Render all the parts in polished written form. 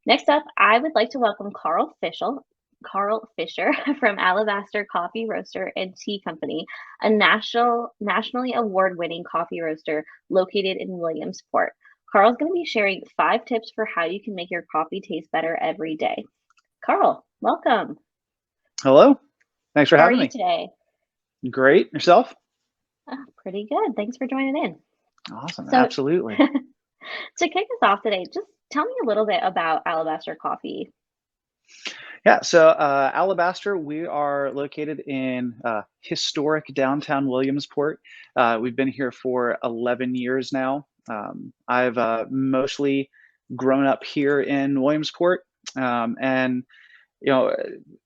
Next up, I would like to welcome Carl Fisher from Alabaster Coffee Roaster and Tea Company, a nationally award-winning coffee roaster located in Williamsport. Carl's going to be sharing 5 tips for how you can make your coffee taste better every day. Carl, welcome. Hello. Thanks for How are having you me. today? Great. Yourself? Pretty good. Thanks for joining in. Awesome. So, Absolutely. to kick us off today, just tell me a little bit about Alabaster Coffee. Yeah. So, Alabaster, we are located in historic downtown Williamsport. We've been here for 11 years now. I've mostly grown up here in Williamsport. And, you know,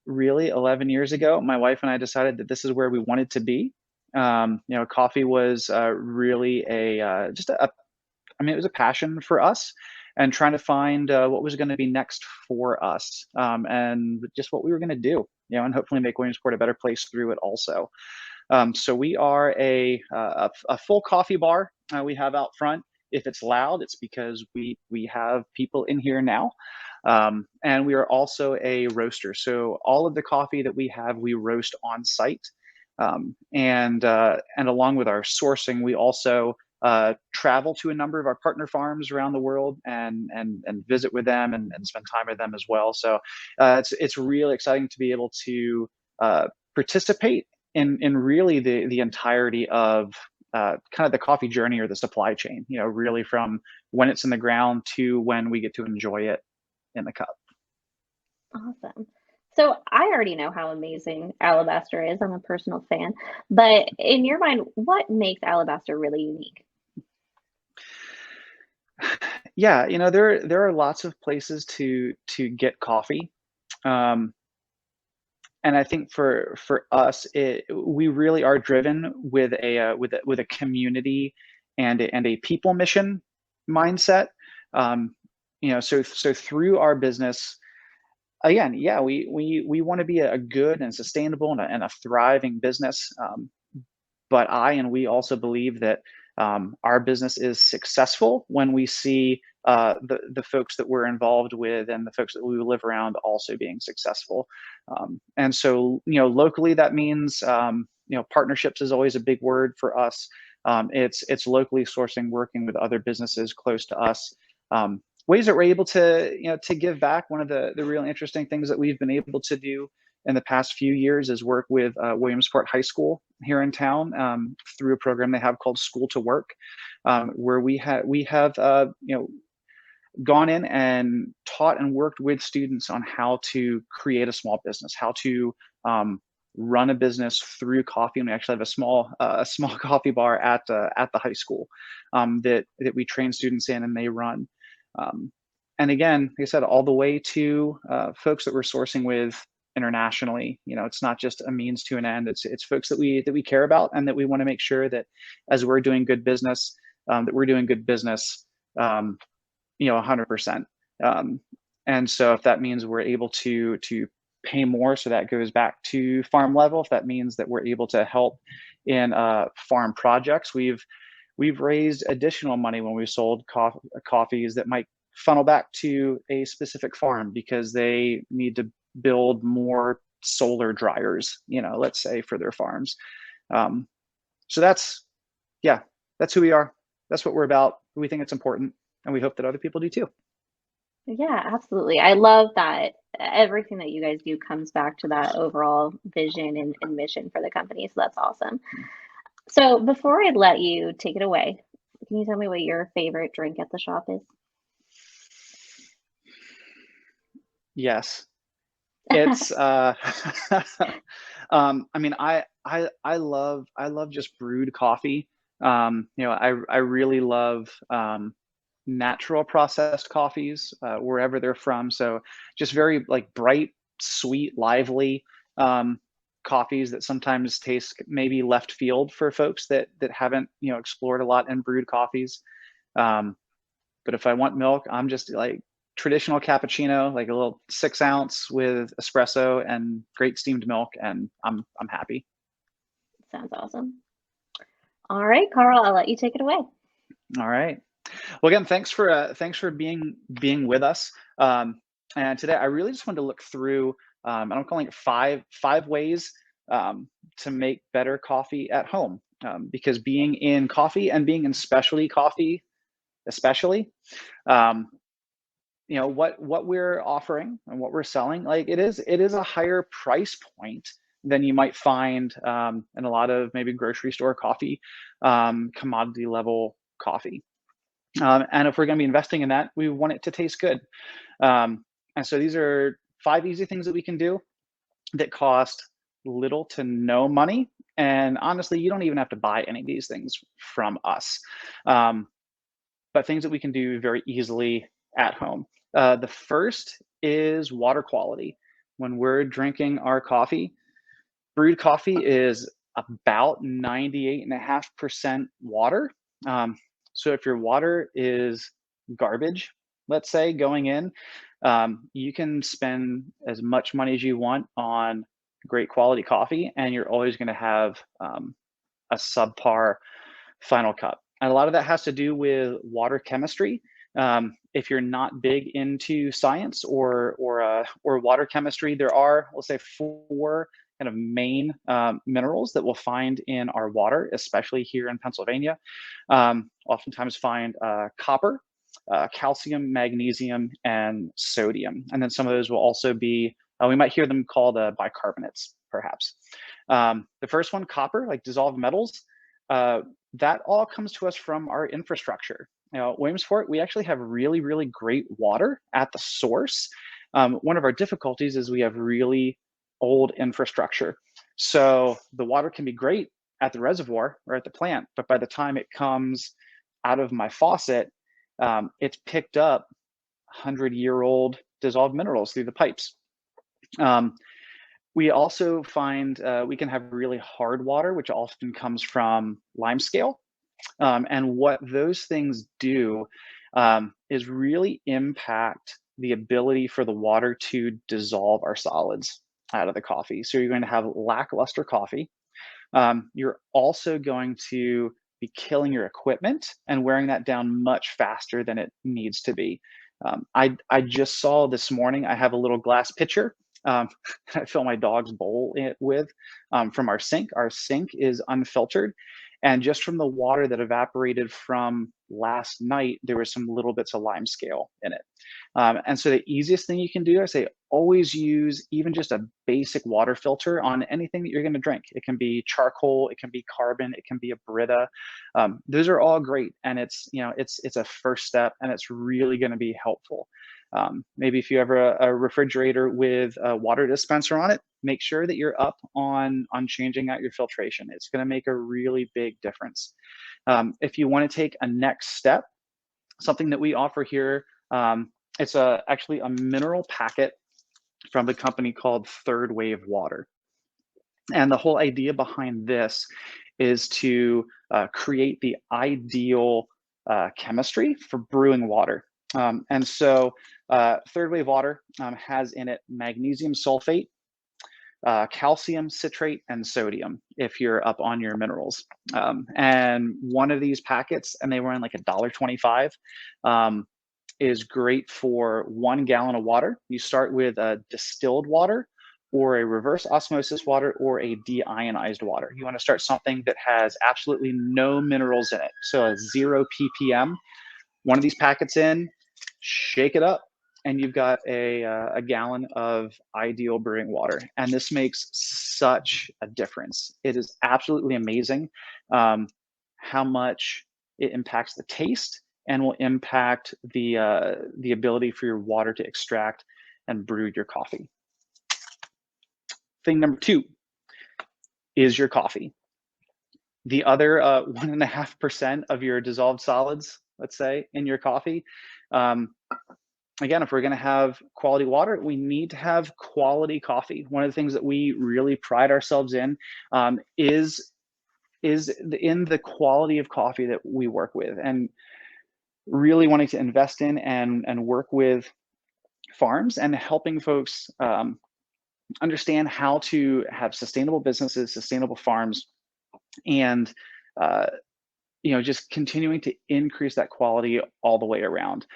really 11 years ago, my wife and I decided that this is where we wanted to be. Coffee was really it was a passion for us and trying to find what was going to be next for us and just what we were going to do, and hopefully make Williamsport a better place through it also. So we are a full coffee bar we have out front. If it's loud, it's because we have people in here now. And we are also a roaster. So all of the coffee that we have, we roast on site. And along with our sourcing, we also travel to a number of our partner farms around the world and visit with them and spend time with them as well. So it's really exciting to be able to participate in really the entirety of kind of the coffee journey or the supply chain. Really from when it's in the ground to when we get to enjoy it in the cup. Awesome. So I already know how amazing Alabaster is. I'm a personal fan. But in your mind, what makes Alabaster really unique? Yeah, there are lots of places to get coffee. Um, and I think for us, we really are driven with a community and a people mission mindset. Um, so through our business, again, yeah, we want to be a good and sustainable and a thriving business. But I and we also believe that our business is successful when we see the folks that we're involved with and the folks that we live around also being successful. And so, locally, that means partnerships is always a big word for us. It's locally sourcing, working with other businesses close to us. Ways that we're able to give back. One of the real interesting things that we've been able to do in the past few years is work with Williamsport High School here in town through a program they have called School to Work, where we have gone in and taught and worked with students on how to create a small business, how to run a business through coffee. And we actually have a small coffee bar at the high school that we train students in and they run. Um, and again, like I said, all the way to folks that we're sourcing with internationally. It's not just a means to an end. It's folks that we care about and that we want to make sure that as we're doing good business, that we're doing good business, 100%. Um, and so if that means we're able to pay more, so that goes back to farm level. If that means that we're able to help in farm projects, we've raised additional money when we sold coffees that might funnel back to a specific farm because they need to build more solar dryers, let's say for their farms. Um, so yeah, that's who we are. That's what we're about. We think it's important, and we hope that other people do too. Yeah, absolutely. I love that everything that you guys do comes back to that overall vision and mission for the company. So that's awesome. So before I let you take it away, can you tell me what your favorite drink at the shop is? Yes, it's. I mean, I love just brewed coffee. I really love natural processed coffees wherever they're from. So just very like bright, sweet, lively coffees that sometimes taste maybe left field for folks that haven't explored a lot in brewed coffees. Um, but if I want milk, I'm just like traditional cappuccino, like a little 6 ounce with espresso and great steamed milk, and I'm happy. Sounds awesome. All right, Carl, I'll let you take it away. All right. Well, again, thanks for being with us. And today I really just wanted to look through, and I'm calling it five ways to make better coffee at home. Because being in coffee and being in specialty coffee, especially, um, what we're offering and what we're selling, like it is a higher price point than you might find in a lot of maybe grocery store coffee, commodity level coffee. And if we're going to be investing in that, we want it to taste good. Um, and so these are 5 easy things that we can do that cost little to no money. And honestly, you don't even have to buy any of these things from us, um, but things that we can do very easily at home. The first is water quality. When we're drinking our coffee, brewed coffee is about 98.5% water. Um, so if your water is garbage, let's say, going in, you can spend as much money as you want on great quality coffee, and you're always going to have a subpar final cup. And a lot of that has to do with water chemistry. If you're not big into science or water chemistry, there are, let's say, 4 kind of main minerals that we'll find in our water, especially here in Pennsylvania. Oftentimes find copper, calcium, magnesium, and sodium. And then some of those will also be, we might hear them called bicarbonates, perhaps. The first one, copper, like dissolved metals, uh, that all comes to us from our infrastructure. Williamsport, we actually have really, really great water at the source. One of our difficulties is we have really old infrastructure. So the water can be great at the reservoir or at the plant, but by the time it comes out of my faucet, it's picked up 100-year-old dissolved minerals through the pipes. Um, we also find we can have really hard water, which often comes from limescale. And what those things do is really impact the ability for the water to dissolve our solids out of the coffee. So you're going to have lackluster coffee. You're also going to be killing your equipment and wearing that down much faster than it needs to be. I just saw this morning, I have a little glass pitcher I fill my dog's bowl with from our sink. Our sink is unfiltered. And just from the water that evaporated from last night, there was some little bits of lime scale in it. And so the easiest thing you can do, I say, always use even just a basic water filter on anything that you're going to drink. It can be charcoal, it can be carbon, it can be a Brita. Those are all great, and it's a first step, and it's really going to be helpful. Maybe if you have a refrigerator with a water dispenser on it, make sure that you're up on changing out your filtration. It's going to make a really big difference. If you want to take a next step, something that we offer here, it's actually a mineral packet from a company called Third Wave Water. And the whole idea behind this is to create the ideal chemistry for brewing water. And so Third Wave Water has in it magnesium sulfate, calcium citrate, and sodium if you're up on your minerals. And one of these packets, and they were in like $1.25, is great for 1 gallon of water. You start with a distilled water or a reverse osmosis water or a deionized water. You want to start something that has absolutely no minerals in it. So a 0 ppm, one of these packets in, shake it up, and you've got a gallon of ideal brewing water. And this makes such a difference. It is absolutely amazing how much it impacts the taste and will impact the ability for your water to extract and brew your coffee. Thing number 2 is your coffee. The other 1.5% of your dissolved solids, let's say, in your coffee. Again, if we're going to have quality water, we need to have quality coffee. One of the things that we really pride ourselves in is in the quality of coffee that we work with, and really wanting to invest in and work with farms and helping folks understand how to have sustainable businesses, sustainable farms, and just continuing to increase that quality all the way around.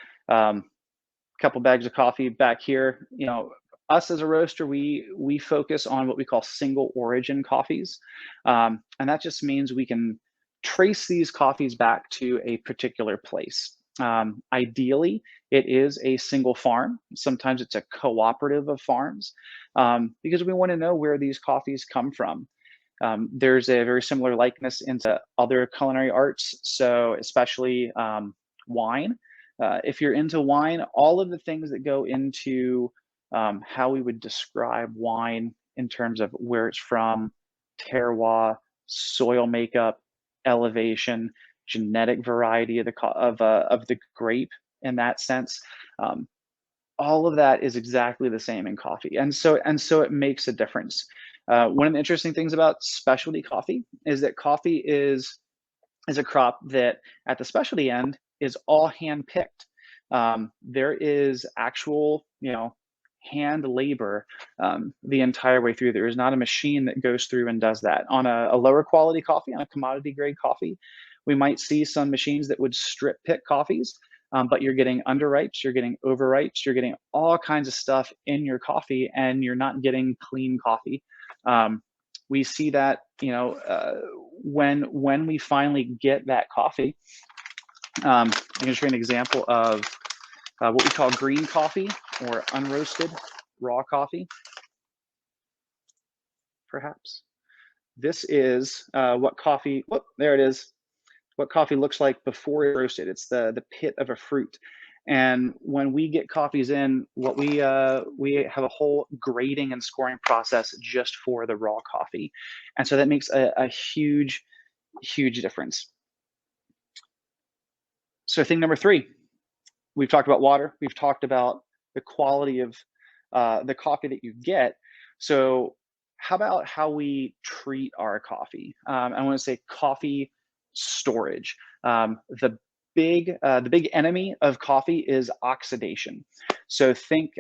couple bags of coffee back here. You know, us as a roaster, we focus on what we call single origin coffees, and that just means we can trace these coffees back to a particular place. Ideally, it is a single farm. Sometimes it's a cooperative of farms, because we want to know where these coffees come from. There's a very similar likeness into other culinary arts, so especially wine. If you're into wine, all of the things that go into how we would describe wine in terms of where it's from, terroir, soil makeup, elevation, genetic variety of of the grape in that sense. Um, all of that is exactly the same in coffee, and so it makes a difference. One of the interesting things about specialty coffee is that coffee is a crop that at the specialty end is all hand picked. There is actual, you know, hand labor the entire way through. There is not a machine that goes through and does that. On a lower quality coffee, on a commodity grade coffee, we might see some machines that would strip pick coffees, but you're getting underripes, you're getting overripes, you're getting all kinds of stuff in your coffee, and you're not getting clean coffee. We see that, you know, when we finally get that coffee. I'm going to show you an example of what we call green coffee or unroasted raw coffee, perhaps. This is what coffee, whoop, there it is, what coffee looks like before it's roasted. It's the pit of a fruit. And when we get coffees in, what we have a whole grading and scoring process just for the raw coffee, and so that makes a huge, huge difference. So thing number three, we've talked about water. We've talked about the quality of the coffee that you get. So how about how we treat our coffee? I want to say coffee storage. The big enemy of coffee is oxidation. So think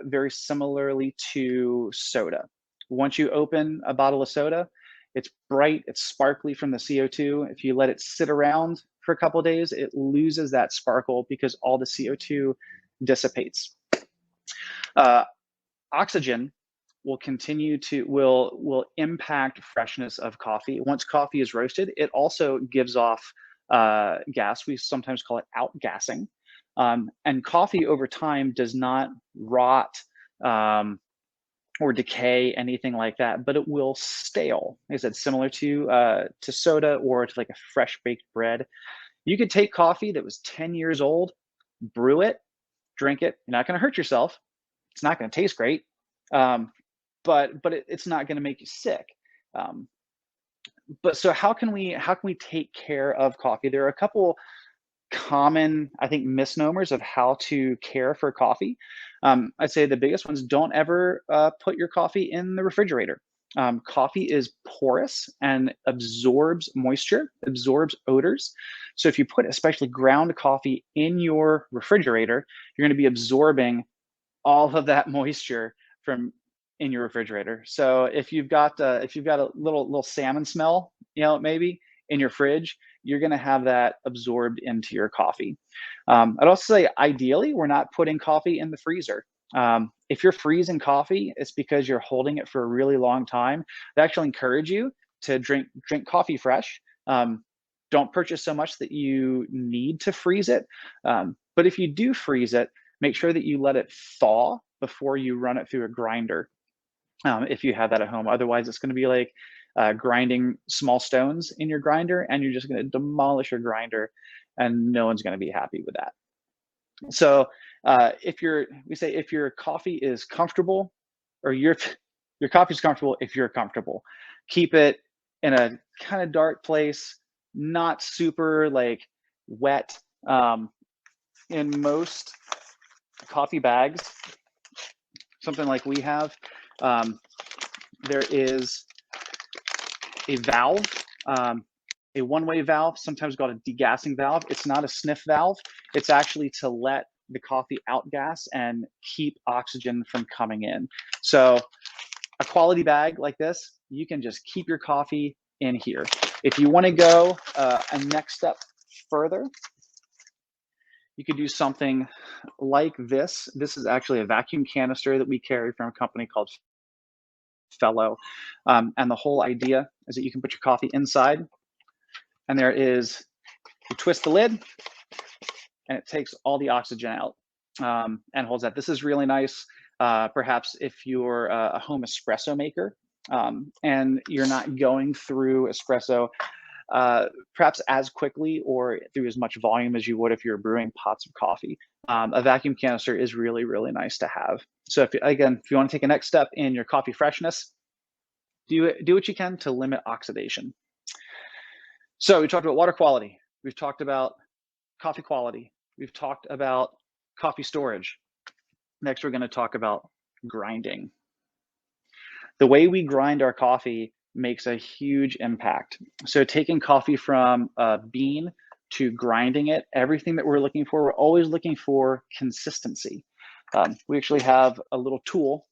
very similarly to soda. Once you open a bottle of soda, it's bright, it's sparkly from the CO2. If you let it sit around for a couple of days, it loses that sparkle because all the CO2 dissipates. Uh, Oxygen will impact freshness of coffee. Once coffee is roasted, it also gives off gas. We sometimes call it outgassing. And coffee over time does not rot or decay, anything like that, but it will stale. Like I said, similar to soda or to like a fresh baked bread. You could take coffee that was 10 years old, brew it, drink it. You're not going to hurt yourself. It's not going to taste great, but it's not going to make you sick. Um, but so how can we take care of coffee? There are a couple common, I think, misnomers of how to care for coffee. I'd say the biggest ones: don't ever put your coffee in the refrigerator. Coffee is porous and absorbs moisture, absorbs odors. So if you put especially ground coffee in your refrigerator, you're going to be absorbing all of that moisture from in your refrigerator. So if you've got a little salmon smell, you know, maybe in your fridge, you're going to have that absorbed into your coffee. I'd also say ideally, we're not putting coffee in the freezer. If you're freezing coffee, it's because you're holding it for a really long time. I actually encourage you to drink coffee fresh. Don't purchase so much that you need to freeze it. But if you do freeze it, make sure that you let it thaw before you run it through a grinder, if you have that at home. Otherwise, it's going to be like grinding small stones in your grinder, and you're just going to demolish your grinder, and no one's going to be happy with that. So if your coffee is comfortable, or your coffee is comfortable if you're comfortable, keep it in a kind of dark place, not super like wet. In most coffee bags, something like we have, there is a valve, a one-way valve, sometimes called a degassing valve. It's not a sniff valve. It's actually to let the coffee outgas and keep oxygen from coming in. So a quality bag like this, you can just keep your coffee in here. If you want to go a next step further, You could do something like this. This is actually a vacuum canister that we carry from a company called Fellow. And the whole idea is that you can put your coffee inside, and you twist the lid, and it takes all the oxygen out and holds that. This is really nice. Perhaps if you're a home espresso maker and you're not going through espresso perhaps as quickly or through as much volume as you would if you're brewing pots of coffee. A vacuum canister is really, really nice to have. So if you want to take a next step in your coffee freshness, do what you can to limit oxidation. So we talked about water quality. We've talked about coffee quality. We've talked about coffee storage. Next, we're going to talk about grinding. The way we grind our coffee makes a huge impact. So taking coffee from a bean to grinding it, everything that we're looking for, we're always looking for consistency. We actually have a little tool,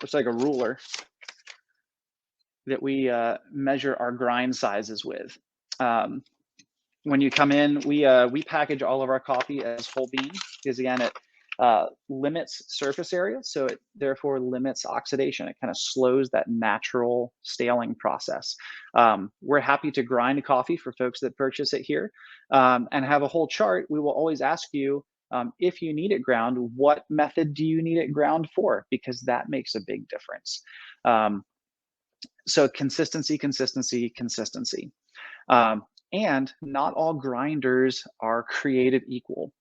looks like a ruler, that we measure our grind sizes with. When you come in, we package all of our coffee as whole bean because again, it limits surface area, so it therefore limits oxidation. It kind of slows that natural staling process. We're happy to grind coffee for folks that purchase it here and have a whole chart. We will always ask you if you need it ground, what method do you need it ground for? Because that makes a big difference. So consistency, consistency, consistency. And not all grinders are created equal.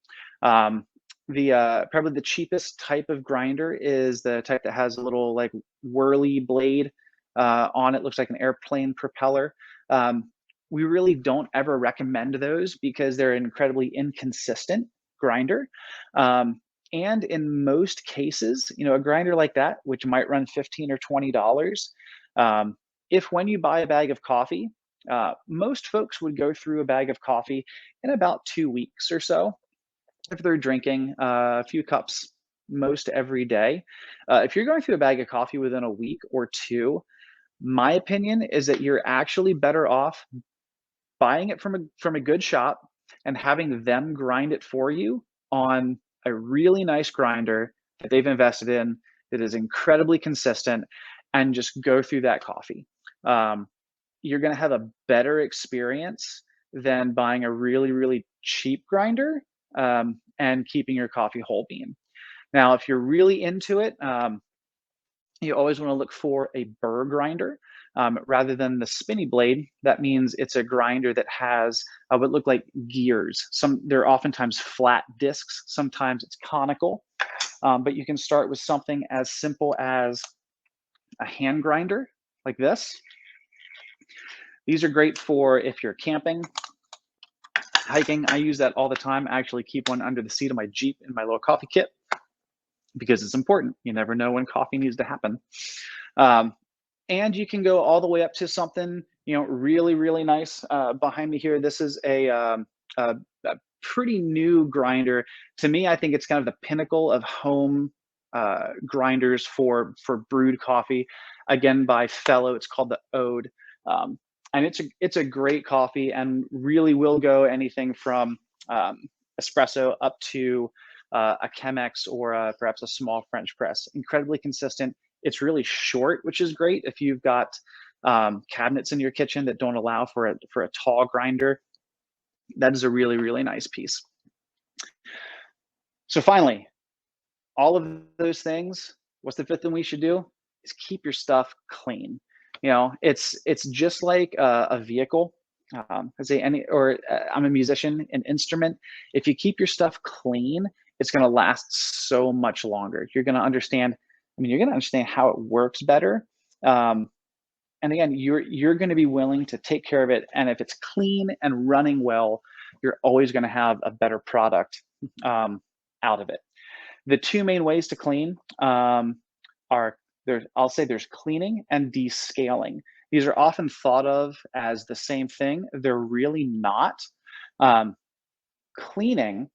Probably the cheapest type of grinder is the type that has a little like whirly blade on it, looks like an airplane propeller. We really don't ever recommend those because they're an incredibly inconsistent grinder. And in most cases, a grinder like that, which might run $15 or $20, if when you buy a bag of coffee, most folks would go through a bag of coffee in about 2 weeks or so if they're drinking a few cups most every day. If you're going through a bag of coffee within a week or two, my opinion is that you're actually better off buying it from a good shop and having them grind it for you on a really nice grinder that they've invested in that is incredibly consistent, and just go through that coffee. You're going to have a better experience than buying a really, really cheap grinder and keeping your coffee whole bean. Now, if you're really into it, you always want to look for a burr grinder rather than the spinny blade. That means it's a grinder that has what look like gears. They're oftentimes flat discs, sometimes it's conical, but you can start with something as simple as a hand grinder like this. These are great for if you're camping, hiking. I use that all the time. I actually keep one under the seat of my Jeep in my little coffee kit because it's important. You never know when coffee needs to happen. And you can go all the way up to something, really, really nice. Behind me here, this is a pretty new grinder. To me, I think it's kind of the pinnacle of home grinders for brewed coffee. Again, by Fellow, it's called the Ode. And it's a great coffee and really will go anything from espresso up to a Chemex or perhaps a small French press. Incredibly consistent. It's really short, which is great if you've got cabinets in your kitchen that don't allow for a tall grinder. That is a really, really nice piece. So finally, all of those things, what's the fifth thing we should do? Is keep your stuff clean. It's just like a vehicle. I'm a musician, an instrument. If you keep your stuff clean, it's going to last so much longer. You're going to understand. You're going to understand how it works better. And again, you're going to be willing to take care of it. And if it's clean and running well, you're always going to have a better product out of it. The two main ways to clean are there's cleaning and descaling. These are often thought of as the same thing. They're really not. Cleaning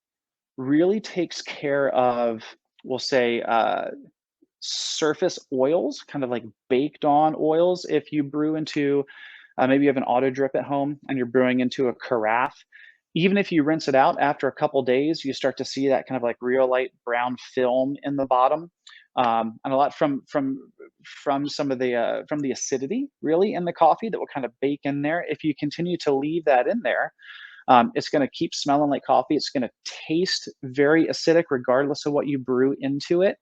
really takes care of, we'll say, surface oils, kind of like baked on oils. If you brew into, maybe you have an auto drip at home and you're brewing into a carafe, Even if you rinse it out after a couple days, you start to see that kind of like real light brown film in the bottom, and a lot from some of the from the acidity really in the coffee that will kind of bake in there. If you continue to leave that in there, it's going to keep smelling like coffee. It's going to taste very acidic regardless of what you brew into it.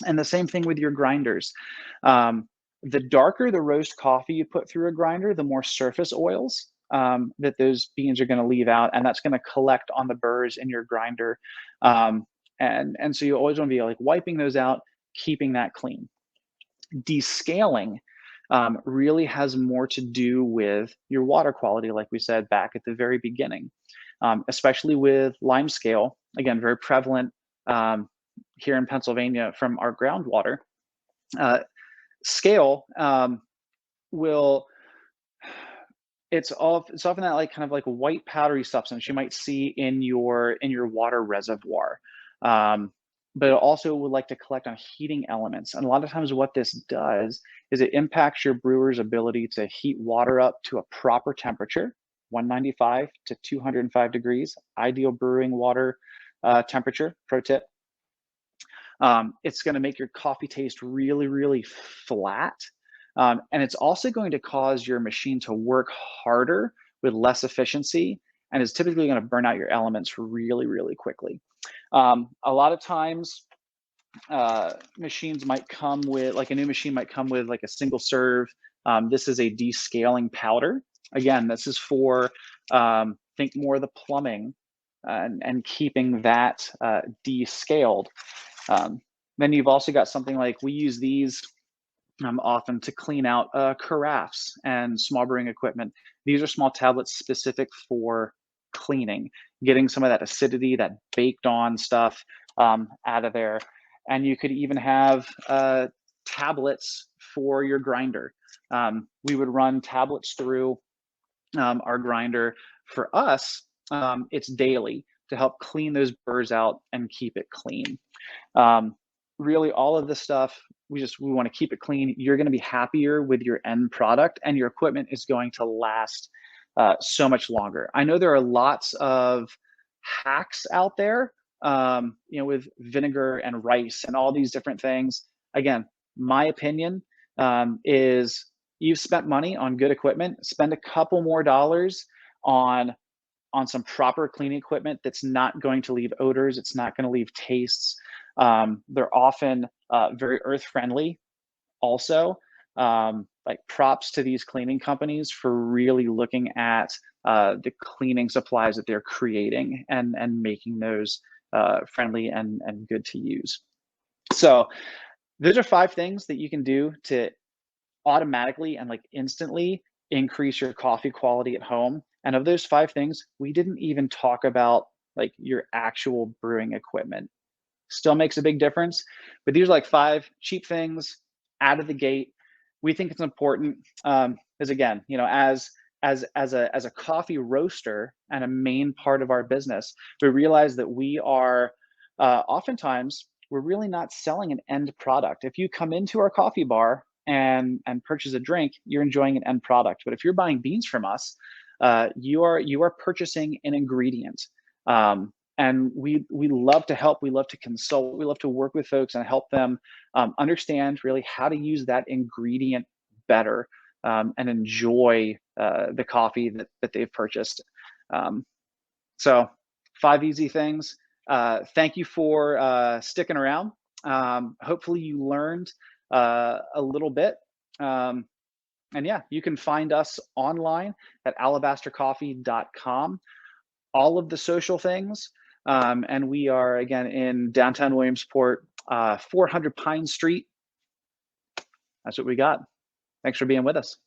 And the same thing with your grinders. The darker the roast coffee you put through a grinder, the more surface oils that those beans are going to leave out, and that's going to collect on the burrs in your grinder. And so you always want to be like wiping those out, keeping that clean. Descaling really has more to do with your water quality, like we said back at the very beginning, especially with lime scale. Again, very prevalent here in Pennsylvania from our groundwater. Uh, Scale will it's often that like kind of like white powdery substance you might see in your water reservoir. Um, but it also would like to collect on heating elements. And a lot of times what this does is it impacts your brewer's ability to heat water up to a proper temperature, 195 to 205 degrees, ideal brewing water temperature, pro tip. It's going to make your coffee taste really, really flat. And it's also going to cause your machine to work harder with less efficiency and is typically going to burn out your elements really, really quickly. A lot of times, machines might come with, like a new machine might come with like a single serve. This is a descaling powder. Again, this is for, think more of the plumbing and keeping that descaled. Then you've also got something like we use these often to clean out carafes and small brewing equipment. These are small tablets specific for cleaning, getting some of that acidity, that baked on stuff out of there. And you could even have tablets for your grinder. We would run tablets through our grinder. For us, it's daily to help clean those burrs out and keep it clean. Um, Really, all of this stuff, we want to keep it clean. You're going to be happier with your end product, and your equipment is going to last so much longer. I know there are lots of hacks out there, with vinegar and rice and all these different things. Again, my opinion is you've spent money on good equipment. Spend a couple more dollars on some proper cleaning equipment that's not going to leave odors, it's not going to leave tastes. They're often very earth friendly also. Like props to these cleaning companies for really looking at the cleaning supplies that they're creating and making those friendly and good to use. So those are 5 things that you can do to automatically and like instantly increase your coffee quality at home. And of those 5 things, we didn't even talk about like your actual brewing equipment. Still makes a big difference, but these are like 5 cheap things out of the gate. We think it's important because again, as a coffee roaster and a main part of our business, we realize that we are oftentimes we're really not selling an end product. If you come into our coffee bar and purchase a drink, you're enjoying an end product. But if you're buying beans from us, you are purchasing an ingredient. And we love to help. We love to consult. We love to work with folks and help them understand really how to use that ingredient better and enjoy the coffee that they've purchased. So 5 easy things. Thank you for sticking around. Hopefully you learned a little bit. And yeah, you can find us online at alabastercoffee.com. All of the social things. And we are, again, in downtown Williamsport, 400 Pine Street. That's what we got. Thanks for being with us.